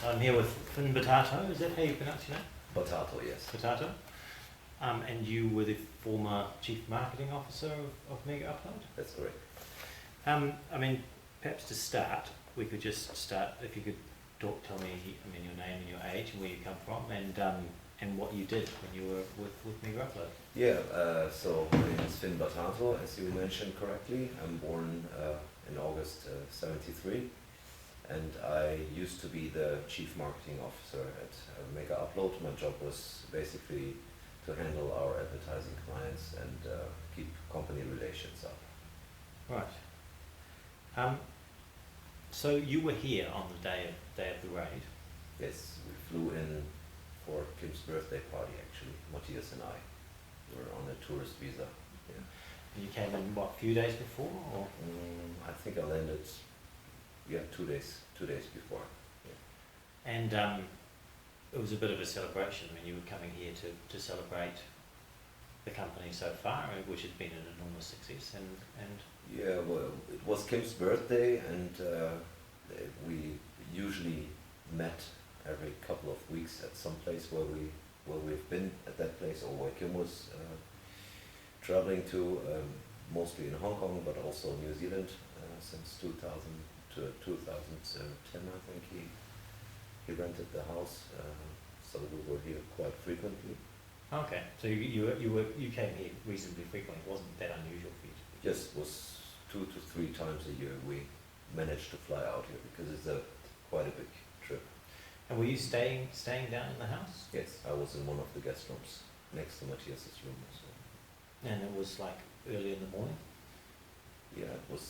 I'm here with Batato, is that how you pronounce your name? Batato, yes. Batato. And you were the former Chief Marketing Officer of Megaupload? That's correct. I mean, perhaps to start, we could just start, if you could tell me, your name and your age and where you come from, and what you did when you were with Megaupload. Yeah, so my name is Batato, as you mentioned correctly. I'm born in August '73, and I used to be the Chief Marketing Officer at Megaupload. My job was basically to handle our advertising clients and keep company relations up. Right. So you were here on the day of the raid? Yes, we flew in for Kim's birthday party, actually. Matthias and I were on a tourist visa. Yeah. And you came in, what, a few days before? Or? I think I landed, 2 days before. Yeah. And it was a bit of a celebration. I mean, you were coming here to celebrate the company so far, which has been an enormous success. And Yeah, well, it was Kim's birthday, and we usually met every couple of weeks at some place where we've been at that place, or where Kim was traveling to, mostly in Hong Kong, but also New Zealand since 2000 to 2010, I think he rented the house, so we were here quite frequently. Okay, so you came here reasonably frequently. It wasn't that unusual for you? Yes, it was 2 to 3 times a year we managed to fly out here, because it's quite a big trip. And were you staying down in the house? Yes, I was in one of the guest rooms next to Matthias's room. So. And it was like early in the morning? Yeah, it was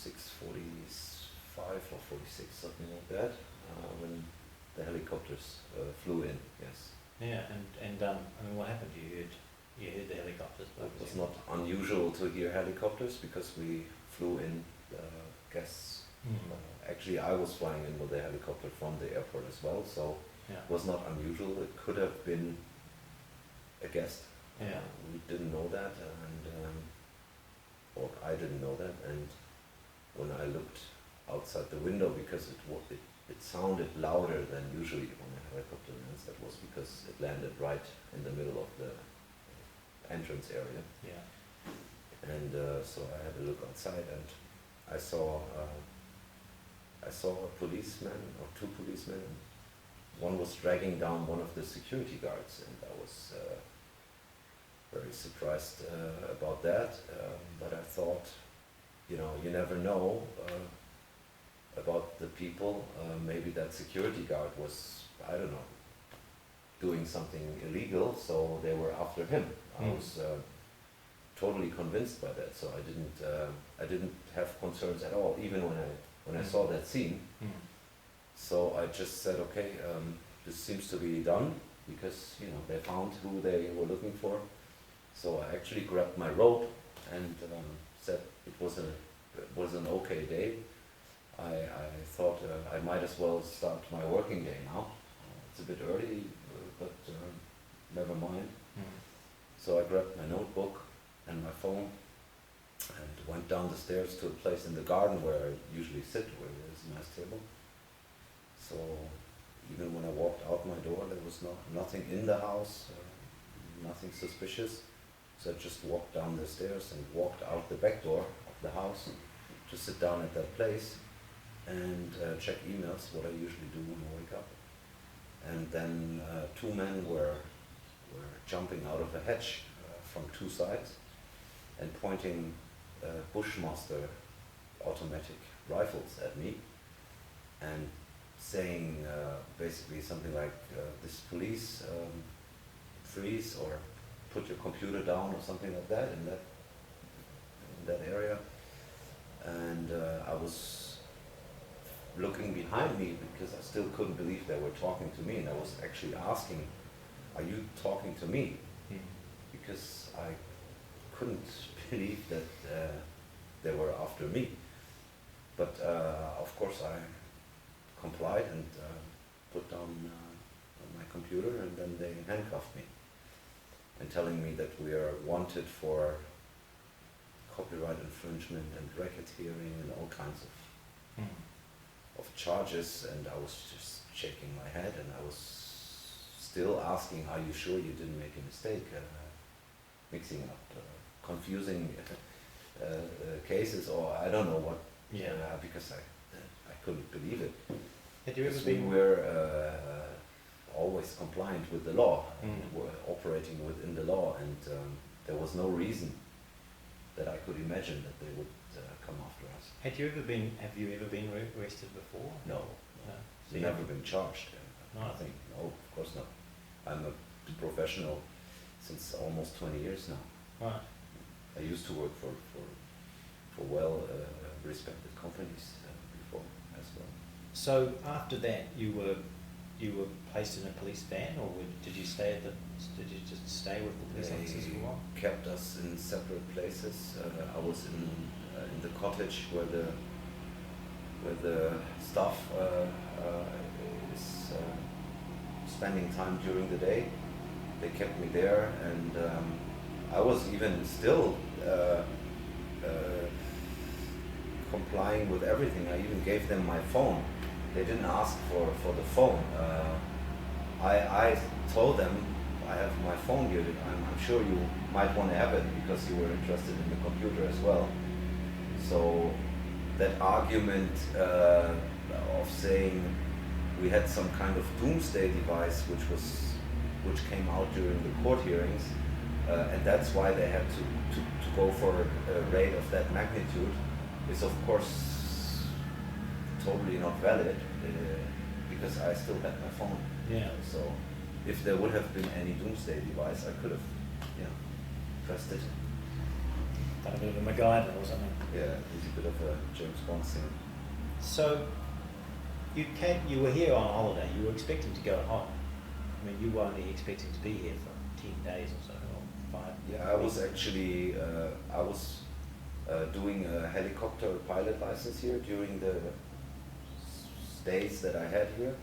6:45 or 46, something like that, when the helicopters flew in. Yes. Yeah, and what happened? You heard the helicopters? It was not unusual to hear helicopters, because we flew in guests. Actually, I was flying in with a helicopter from the airport as well, so Yeah. it was not unusual. It could have been a guest. Yeah. We didn't know that, and or I didn't know that. And when I looked outside the window, because it sounded louder than usually when a helicopter lands, that was because it landed right in the middle of the entrance area. Yeah. And so I had a look outside, and I saw a policeman, or 2 policemen. One was dragging down one of the security guards, and I was very surprised about that. But I thought, you never know about the people. Maybe that security guard was, I don't know, doing something illegal, so they were after him. I was totally convinced by that, so I didn't have concerns at all, even when I saw that scene. So I just said, okay, this seems to be done, because they found who they were looking for. So I actually grabbed my rope and said it was an okay day. I thought I might as well start my working day now. It's a bit early, but never mind. So I grabbed my notebook and my phone and went down the stairs to a place in the garden where I usually sit, where there's a nice table. So even when I walked out my door, there was nothing in the house, nothing suspicious. So I just walked down the stairs and walked out the back door of the house to sit down at that place and check emails, what I usually do when I wake up. And then 2 men were jumping out of a hedge from 2 sides and pointing Bushmaster automatic rifles at me and saying basically something like, this police, freeze, or put your computer down, or something like that in that area. And I was looking behind me, because I still couldn't believe they were talking to me, and I was actually asking, are you talking to me? Because I couldn't believe that they were after me. But of course I complied and put down my computer, and then they handcuffed me, and telling me that we are wanted for copyright infringement and racketeering and all kinds of charges. And I was just shaking my head, and I was still asking, are you sure you didn't make a mistake? Mixing up, confusing cases, or I don't know what, Yeah. because I couldn't believe it. Had you ever Because we been? were always compliant with the law, and Mm. were operating within the law, and there was no reason that I could imagine that they would come after us. Had you ever been? Have you ever been arrested before? No, No. So we've you never been charged. No. Nothing. No, of course not. I'm a professional since almost 20 years now. Right. I used to work for well respected companies before as well. So after that, you were placed in a police van, or did you stay at the? Did you just stay with the police officers for a while? They kept us in separate places. I was in the cottage where the staff is spending time during the day. They kept me there, and I was even still complying with everything. I even gave them my phone. They didn't ask for the phone. I told them, I have my phone here. I'm sure you might want to have it because you were interested in the computer as well. So that argument of saying we had some kind of doomsday device, which came out during the court hearings, and that's why they had to go for a raid of that magnitude, is of course totally not valid, because I still had my phone. Yeah. So if there would have been any doomsday device, I could have, pressed it. Done a bit of a MacGyver or something. Yeah, it was a bit of a James Bond scene. So you were here on holiday. You were expecting to go home. I mean, you were only expecting to be here for 10 days or so, or 5. Yeah, I was actually doing a helicopter pilot license here during the days that I had here,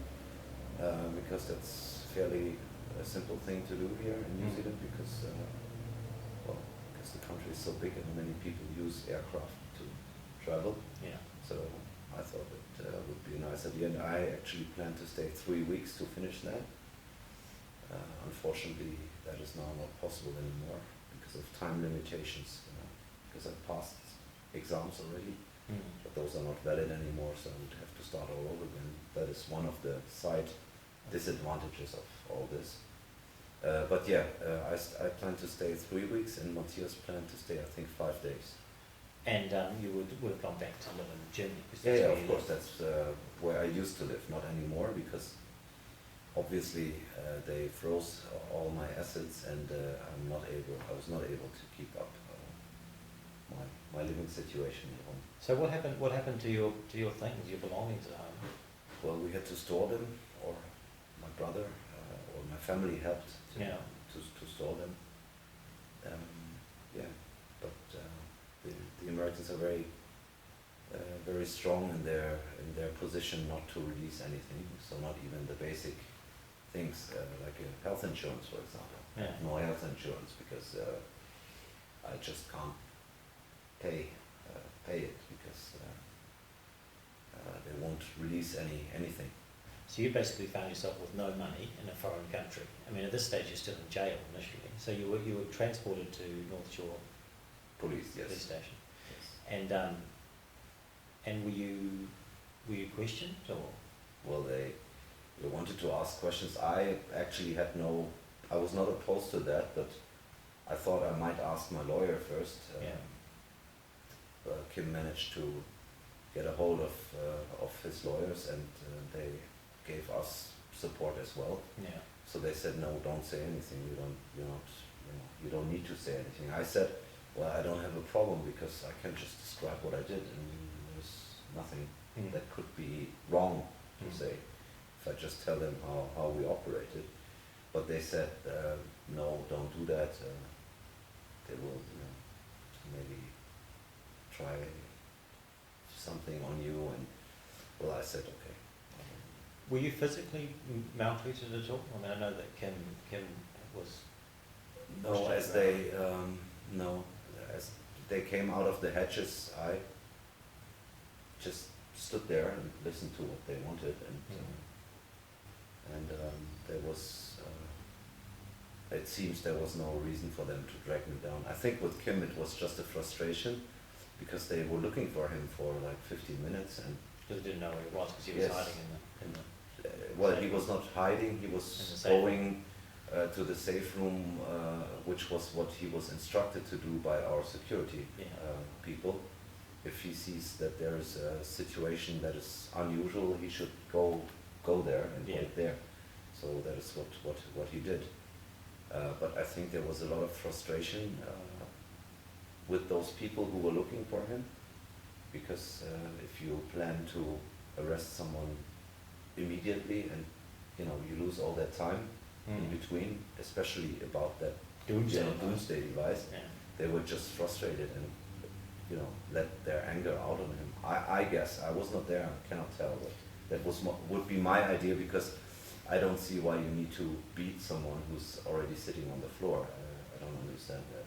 because that's fairly a simple thing to do here in New Zealand, because the country is so big and many people use aircraft to travel. Yeah. So I thought it would be nice at the end. I actually planned to stay 3 weeks to finish that. Unfortunately, that is now not possible anymore because of time limitations, because I passed exams already, but those are not valid anymore, so I would have to start all over again. That is one of the side disadvantages of all this. But yeah, I plan to stay 3 weeks, and Matthias planned to stay, I think, 5 days. And you would have gone back to live in Germany? 'Cause that's Yeah, where of you course, live. that's where I used to live, not anymore, because obviously they froze all my assets, and I was not able to keep up my living situation at home. So what happened to your things, your belongings at home? Well, we had to store them, or my brother or my family helped Yeah. to store them. Yeah, but the Americans are very strong in their position not to release anything. So not even the basic things like health insurance, for example. Yeah. No health insurance because I just can't pay it because they won't release anything. So you basically found yourself with no money in a foreign country. I mean, at this stage you're still in jail initially. So you were transported to North Shore Police, yes. Police Station. Yes. And were you questioned, or? Well, they wanted to ask questions. I actually I was not opposed to that, but I thought I might ask my lawyer first. Yeah. Kim managed to get a hold of his lawyers, and they gave us support as well. Yeah. So they said, no, don't say anything. You don't need to say anything. I said, well, I don't have a problem because I can just describe what I did, and there's nothing that could be wrong to say if I just tell them how we operated. But they said, no, don't do that. They will, maybe try something on you. And well, I said, okay. Were you physically maltreated at all? I mean, I know that Kim was. No, as they came out of the hatches, I just stood there and listened to what they wanted, and it seems there was no reason for them to drag me down. I think with Kim it was just a frustration because they were looking for him for like 15 minutes and Because they didn't know where he was, because he was Yes. hiding in the well, he was not hiding, he In was the safe going to the safe room, which was what he was instructed to do by our security Yeah. people. If he sees that there is a situation that is unusual, he should go there and Yeah. wait there. So that is what he did. But I think there was a lot of frustration with those people who were looking for him, because if you plan to arrest someone immediately and you lose all that time in between, especially about that doomsday device, Yeah. they were just frustrated and let their anger out on him. I guess I was not there, I cannot tell, but that would be my idea, because I don't see why you need to beat someone who's already sitting on the floor. I don't understand that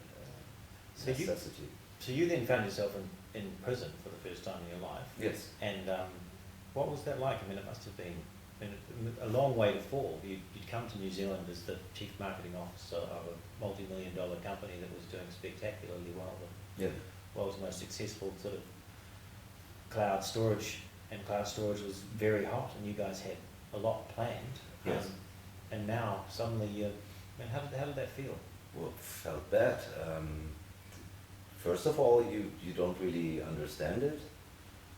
So you- necessity. So you then found yourself in prison for the first time in your life. Yes. And what was that like? I mean, it must have been a long way to fall. You'd come to New Zealand as the chief marketing officer of a multi-million-dollar company that was doing spectacularly well, the Yeah. world's most successful sort of cloud storage, and cloud storage was very hot, and you guys had a lot planned. Yes. And now suddenly how did that feel? Well, felt bad. First of all, you don't really understand it,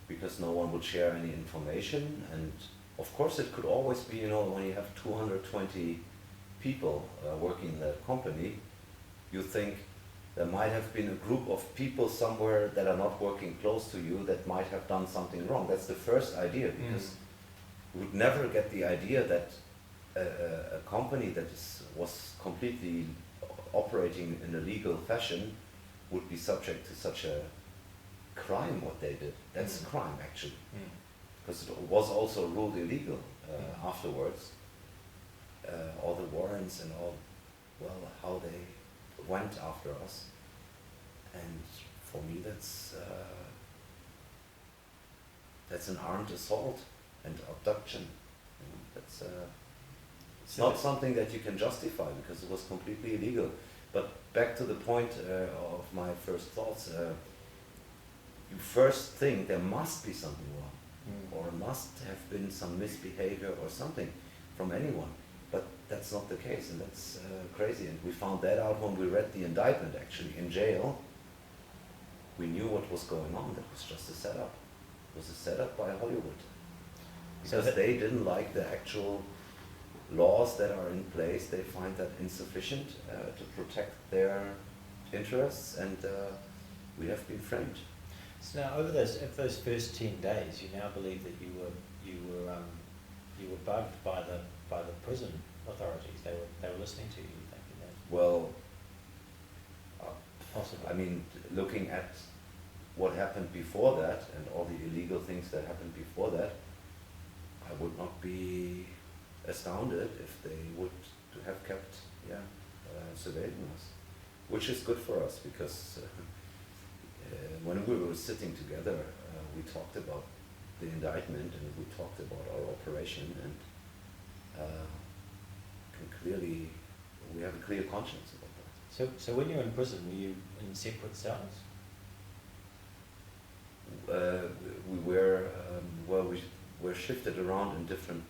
because no one would share any information, and of course it could always be, when you have 220 people working in that company, you think there might have been a group of people somewhere that are not working close to you that might have done something wrong. That's the first idea, because you would never get the idea that a company that was completely operating in a legal fashion would be subject to such a crime, what they did. That's a crime, actually, because it was also ruled illegal afterwards. All the warrants and how they went after us. And for me, that's an armed assault and abduction. That's it's not something that you can justify, because it was completely illegal. But back to the point of my first thoughts, you first think there must be something wrong, or must have been some misbehavior or something from anyone. But that's not the case, and that's crazy. And we found that out when we read the indictment, actually, in jail. We knew what was going on. That was just a setup. It was a setup by Hollywood. Because they didn't like the actual laws that are in place. They find that insufficient to protect their interests, and we have been framed. So now, over those first 10 days, you now believe that you were bugged by the prison authorities. They were listening to you, thinking that Well, possibly. I mean, looking at what happened before that and all the illegal things that happened before that, I would not be astounded if they would have kept surveilling us, which is good for us, because when we were sitting together, we talked about the indictment and we talked about our operation, and we have a clear conscience about that. So when you were in prison, were you in separate cells? We were shifted around in different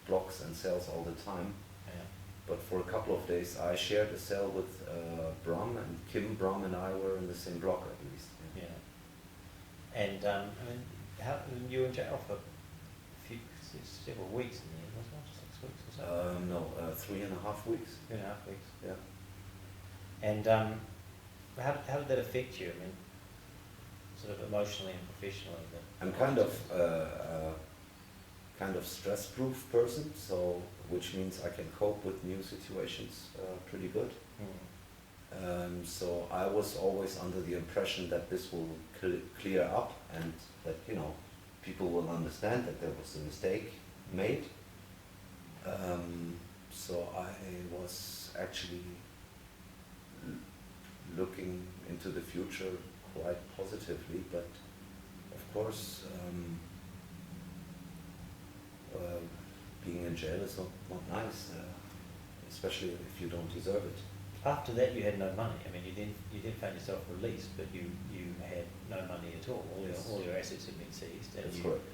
blocks and cells all the time. Yeah. But for a couple of days, I shared a cell with Bram, and Kim, Bram, and I were in the same block at least. Yeah. And how you were in jail for several weeks in the end, wasn't it? 6 weeks or something? No, 3.5 weeks. 3.5 weeks. Yeah. And how did that affect you? I mean, sort of emotionally and professionally. I'm kind of stress-proof person, so which means I can cope with new situations pretty good. So I was always under the impression that this will clear up, and that people will understand that there was a mistake made. So I was actually looking into the future quite positively, but of course being in jail is not nice, especially if you don't deserve it. after that you had no money. I mean, you then found yourself released, but you had no money at all. All your assets had been seized, and That's correct.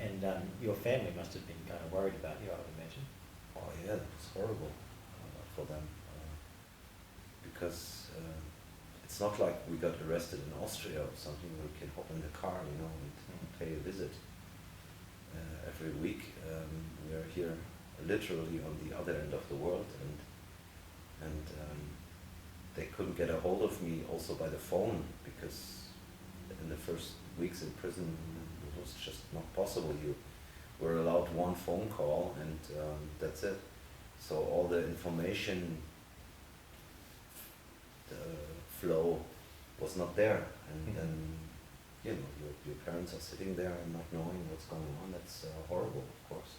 and your family must have been kind of worried about you, I would imagine. Oh yeah, it was horrible for them because it's not like we got arrested in Austria or something where we can hop in the car, you know, and pay a visit every week. We are here literally on the other end of the world, and they couldn't get a hold of me also by the phone because in the first weeks in prison it was just not possible. You were allowed one phone call and that's it. So all the information flow was not there, and then you know your parents are sitting there and not knowing what's going on. That's horrible, of course.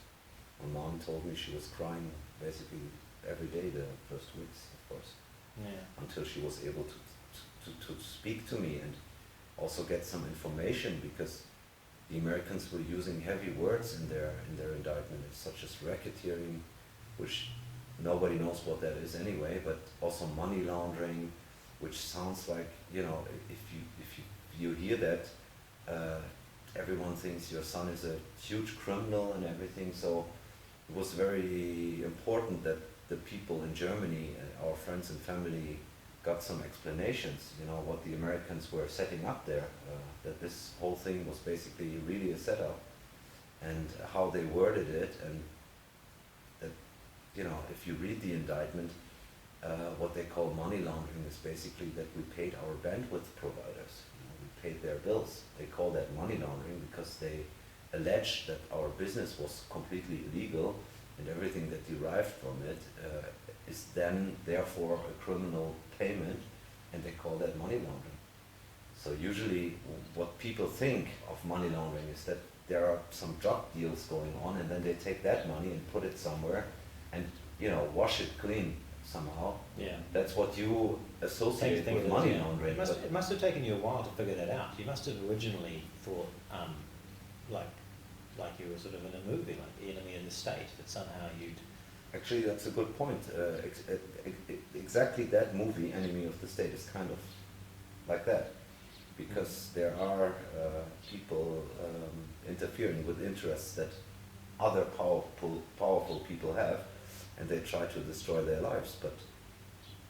My mom told me she was crying basically every day the first weeks, of course, until she was able to speak to me and also get some information, because the Americans were using heavy words in their indictment, such as racketeering, which nobody knows what that is anyway, but also money laundering, which sounds like, you know, if you hear that, everyone thinks your son is a huge criminal and everything. So it was very important that the people in Germany, our friends and family, got some explanations, you know, what the Americans were setting up there, that this whole thing was basically really a setup, and how they worded it, and that, you know, if you read the indictment, what they call money laundering is basically that we paid our bandwidth providers, you know, we paid their bills. They call that money laundering because they alleged that our business was completely illegal, and everything that derived from it is then therefore a criminal payment, and they call that money laundering. So usually what people think of money laundering is that there are some drug deals going on, and then they take that money and put it somewhere and, you know, wash it clean somehow. Yeah. That's what you associate with money laundering. It must have taken you a while to figure that out. You must have originally thought, like you were sort of in a movie, like the enemy of the state, that somehow you'd... Actually, that's a good point. Exactly that movie, Enemy of the State, is kind of like that, because there are people interfering with interests that other powerful people have, and they try to destroy their lives. But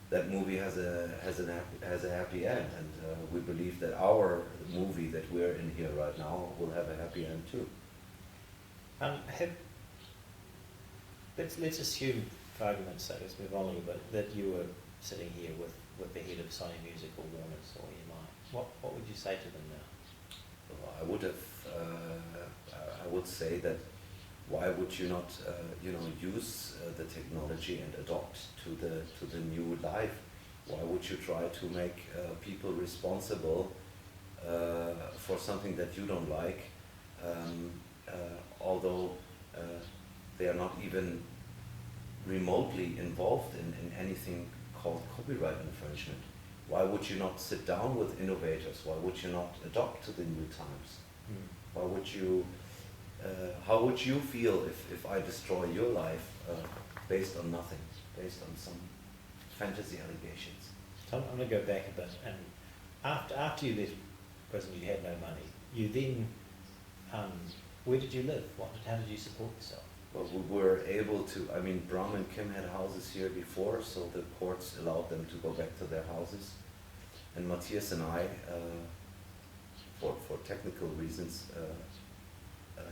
that movie has a happy end, and we believe that our movie that we're in here right now will have a happy end too. Let's assume, for argument's sake, let's move on a little bit, that you were sitting here with the head of Sony Music or Warner's or EMI. What would you say to them now? Well, I would say that why would you not, you know, use the technology and adopt to the new life? Why would you try to make people responsible for something that you don't like, although they are not even remotely involved in anything called copyright infringement? Why would you not sit down with innovators? Why would you not adopt to the new times? Why would you? How would you feel if I destroy your life based on nothing, based on some fantasy allegations? So I'm going to go back a bit. And after you left prison, you had no money. You then, where did you live? How did you support yourself? Well, we were able to. I mean, Bram and Kim had houses here before, so the courts allowed them to go back to their houses. And Matthias and I, for technical reasons,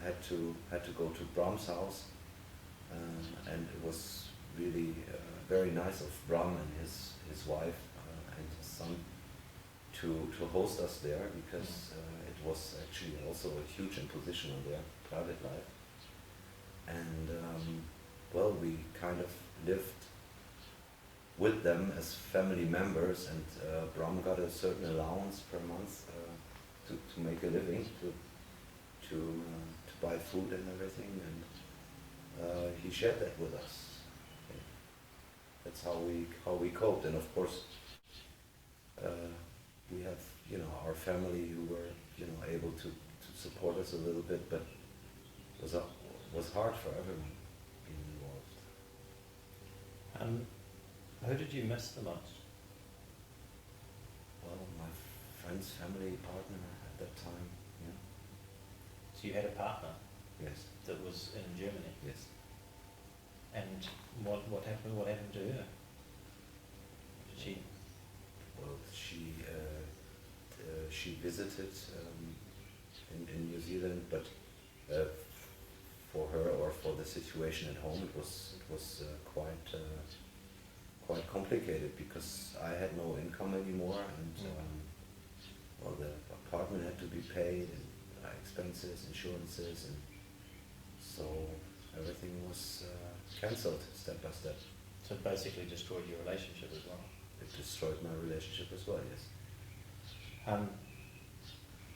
had to go to Bram's house, and it was really very nice of Bram and his wife and his son to host us there, because it was actually also a huge imposition on their private life. And well, we kind of lived with them as family members, and Bram got a certain allowance per month to make a living, to buy food and everything, and he shared that with us. That's how we coped. And of course, we have, you know, our family who were, you know, able to support us a little bit, but it was hard for everyone being involved. Who did you miss the most? Well, my friend's family partner at that time. Yeah. So you had a partner Yes. that was in Germany, Yes. and what happened? What happened to her? Did she? Well, she visited in New Zealand, but for her or for the situation at home, it was quite complicated because I had no income anymore, and well, the apartment had to be paid, and expenses, insurances, and so everything was cancelled step by step. So it basically destroyed your relationship as well. It destroyed my relationship as well. Yes.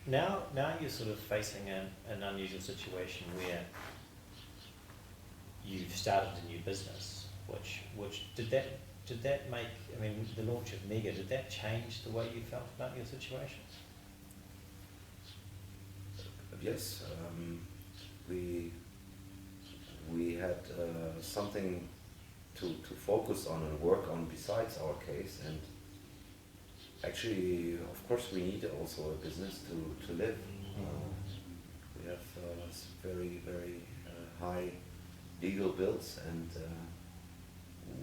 Now you're sort of facing an unusual situation where you've started a new business, which did that make, I mean, the launch of Mega, did that change the way you felt about your situation? Yes, we had something to focus on and work on besides our case, and actually, of course, we need also a business to live. We have very high legal bills, and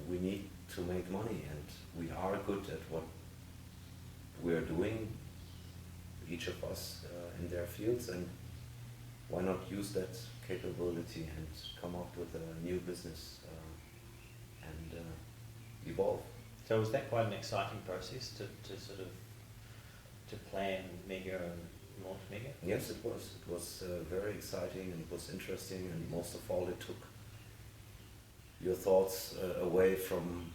we need to make money, and we are good at what we're doing, each of us in their fields, and why not use that capability and come up with a new business and evolve. So was that quite an exciting process to sort of to plan Mega and launch Mega? Yes, it was. It was very exciting, and it was interesting, and most of all, it took your thoughts away from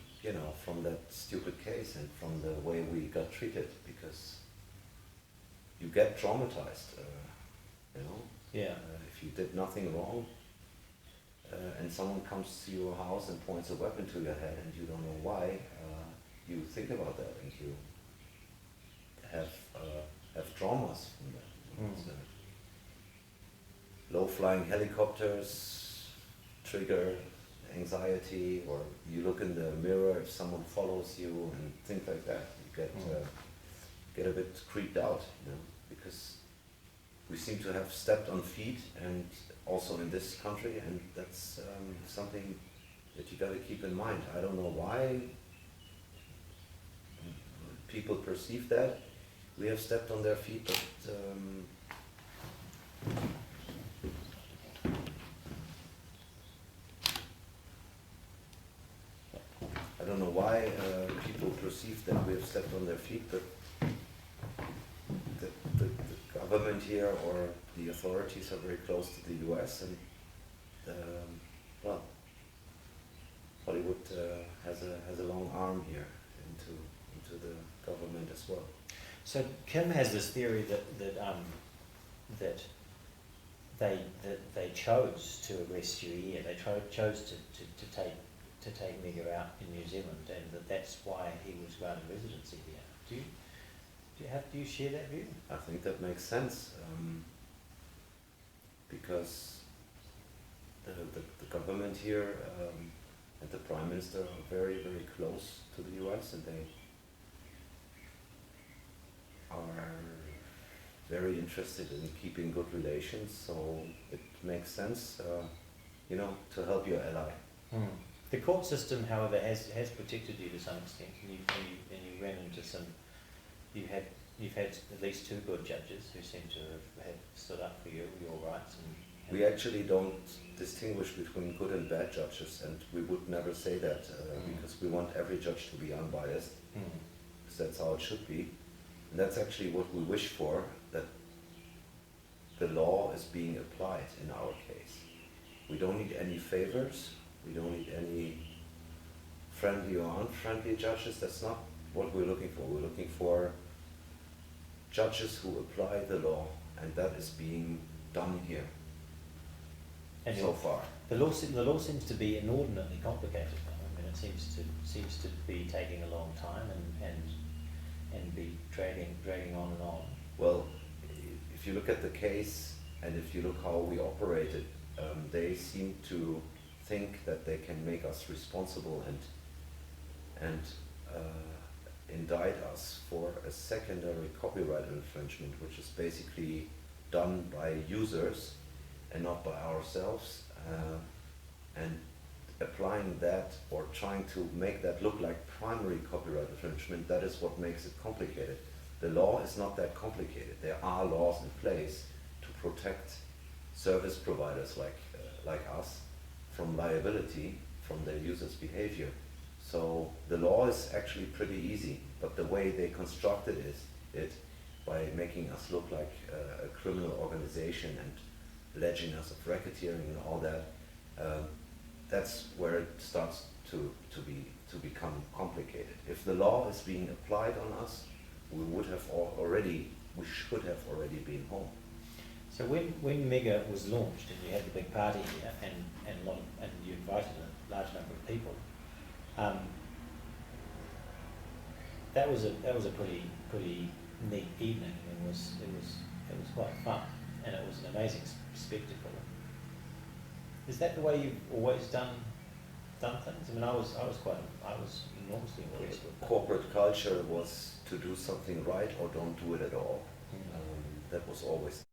from that stupid case and from the way we got treated, because you get traumatized. Yeah. If you did nothing wrong, and someone comes to your house and points a weapon to your head, and you don't know why, you think about that, and you have traumas from that. So, low-flying helicopters trigger anxiety, or you look in the mirror if someone follows you, and things like that. You get a bit creeped out, because we seem to have stepped on feet, and also in this country, and that's something that you got to keep in mind. I don't know why people perceive that we have stepped on their feet, but I don't know why people perceive that we have stepped on their feet, but the government here or the authorities are very close to the US, and well, Hollywood has a long arm here into the government as well. So Kim has this theory that they chose to arrest you here. They chose to take Mega out in New Zealand, and that's why he was granted residency here. Do you share that view? I think that makes sense, because the government here and the Prime Minister are very close to the US, and they are very interested in keeping good relations, so it makes sense, to help your ally. The court system, however, has protected you to some extent, and you ran into some. You've had at least two good judges who seem to have stood up for your rights. And we actually don't distinguish between good and bad judges, and we would never say that because we want every judge to be unbiased, because that's how it should be. And that's actually what we wish for, that the law is being applied in our case. We don't need any favors, we don't need any friendly or unfriendly judges. That's not what we're looking for. We're looking for judges who apply the law, and that is being done here. And so far. The law seems to be inordinately complicated. I mean, it seems to be taking a long time and be dragging on and on. Well, if you look at the case and if you look how we operated, they seem to think that they can make us responsible and and indict us for a secondary copyright infringement, which is basically done by users and not by ourselves, and applying that or trying to make that look like primary copyright infringement, that is what makes it complicated. The law is not that complicated. There are laws in place to protect service providers like us from liability from their users' behavior. So the law is actually pretty easy, but the way they constructed it by making us look like a criminal organization and alleging us of racketeering and all that, that's where it starts to become complicated. If the law is being applied on us, we should have already been home. So when Mega was launched and you had the big party here and you invited a large number of people, that was a pretty neat evening. It was quite fun, and it was an amazing spectacle. Is that the way you've always done things? I mean, I was enormously impressed with Corporate culture was to do something right or don't do it at all. That was always